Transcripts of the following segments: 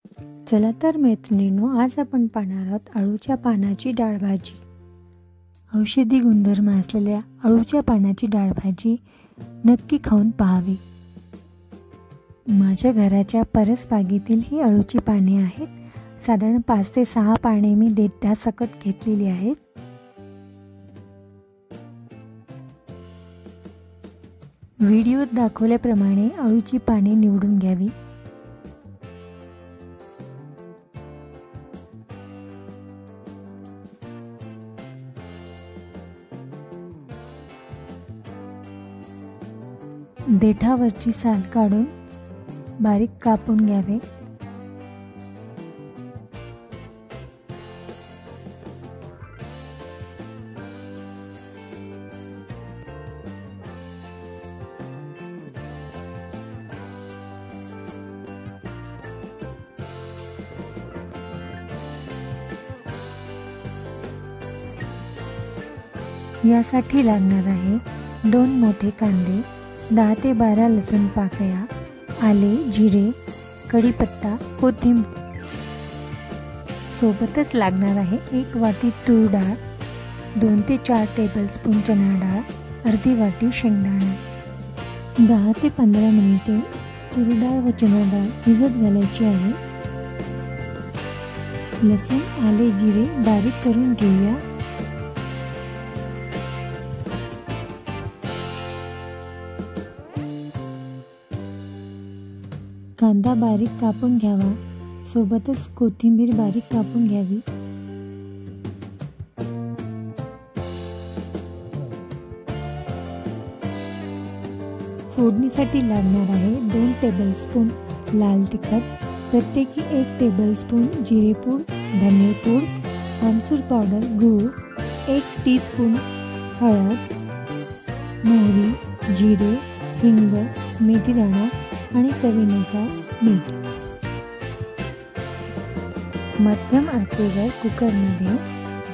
चला तर मैत्रिणींनो, आज आपण पाहणार आहोत अळूच्या पानाची डाळ भाजी। औषधी गुणधर्म असलेल्या अळूच्या पानाची डाळ भाजी नक्की खाऊन पाहावी। माझ्या घराच्या परसबागेतील ही अळूची पाने आहेत। साधारण 5 ते 6 पाने मी देठासकट घेतलेली आहेत। व्हिडिओत दाखवल्याप्रमाणे अळूची पाने निवडून घ्यावी। देठावरची साल काढून बारीक कापून घ्यावे। यासाठी लागणार आहे 2 मोठे कांदे, 10 ते 12 लसूण पाकळ्या, आले, जिरे, कढीपत्ता, कोथिंबीर। सोबतच लागणार आहे 1 वाटी तूर डाळ, 2 ते 4 टेबलस्पून चणा डाळ, अर्धी वाटी शेंगदाणे। 10 ते 15 मिनिटे तूर डाळ व चणा डाळ भिजत घालायची आहे। लसूण, आले, जिरे बारीक करून घेऊया। कांदा बारीक कापून घ्यावा, सोबतच कोथिंबीर बारीक कापून घ्यावी। फोडणीसाठी लागणार आहे 2 टेबलस्पून लाल तिखट, प्रत्येकी 1 टेबलस्पून जिरेपूड, धनेपूड, आमचूर पावडर, गूळ, 1 टीस्पून हळद, मोहरी, जिरे, हिंग, मेथीदाणा आणि चवीनुसार मीठ। मध्यम आचेवर कुकरमध्ये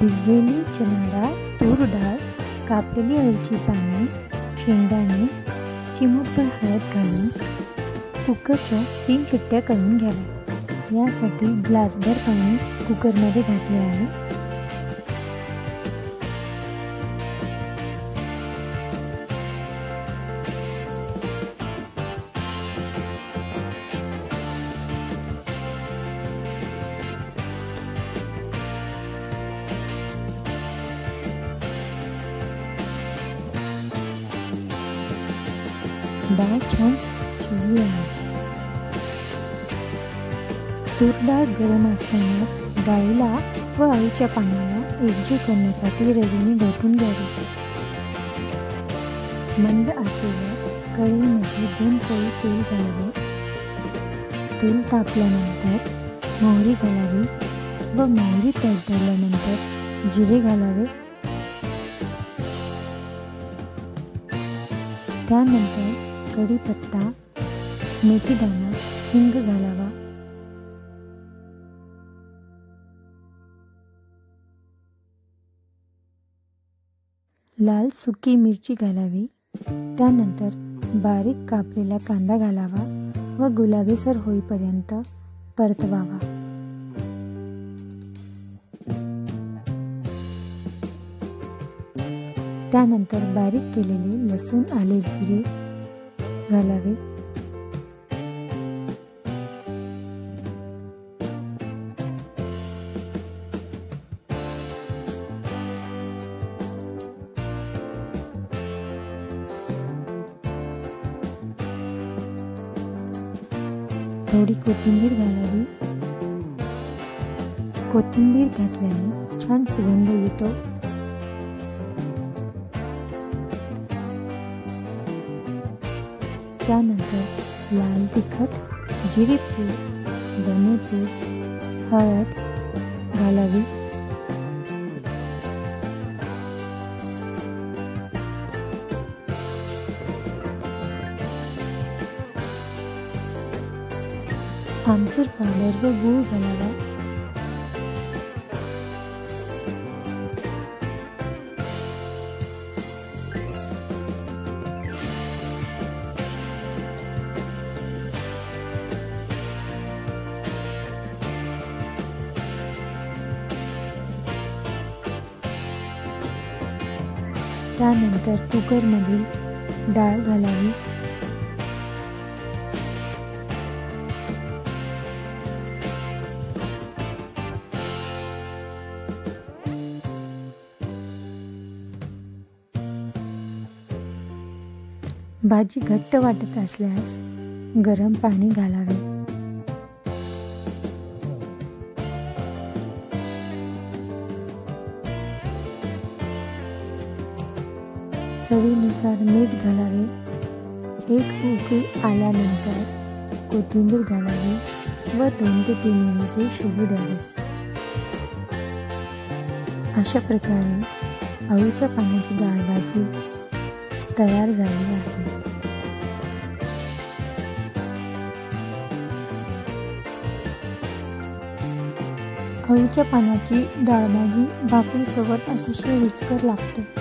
भिजलेली चणा डाळ, तूर डाळ, कापलेली अळूची पाने, शेंगदाणे, चिमूटभर हळद घालून कुकरच्या 3 शिट्ट्या करून घ्याव्या। यासाठी ग्लासभर पाणी कुकरमध्ये घातले आहे। डाळ छान शिजली आहे। तूर डाळ गरम असताना डाळीला व अळूच्या पानाला एकजीव करण्यासाठी रवीने घोटून घ्यावे। मंद आचेवर कढईमध्ये 2 पळी तेल घालावे। तेल तापल्यानंतर मोहरी घालावी व मोहरी तडतडल्यानंतर जिरे घालावे। त्यानंतर कढीपत्ता, मेथीदाणा, हिंग घालावा। लाल सुकी मिरची घालावी। त्यानंतर बारीक कापलेला कांदा घालावा व गुलाबीसर होईपर्यंत परतवावा। त्यानंतर बारीक केलेले लसूण, आले, जिरे घालावे। थोडी कोथिंबीर घालावी। कोथिंबीर घातल्याने छान सुगंध येतो। त्यानंतर लाल तिखट, जिरेपूड, धनेपूड, हळद घालावी। आमचूर पावडर व गूळ घालावा। त्यानंतर कुकरमधील डाळ घालावी. भाजी घट्ट वाटत असल्यास गरम पाणी घालावे. चवीनुसार मीठ घालावे. एक उकळी आल्यानंतर कोथिंबीर घालावी व 2 ते 3 मिनिटे शिजू द्यावे. अशा प्रकारे अळूच्या पानाची डाळ भाजी तयार झाली आहे. अळूच्या पानाची डाळ भाजी भाकरीसोबत अतिशय रुचकर लागते.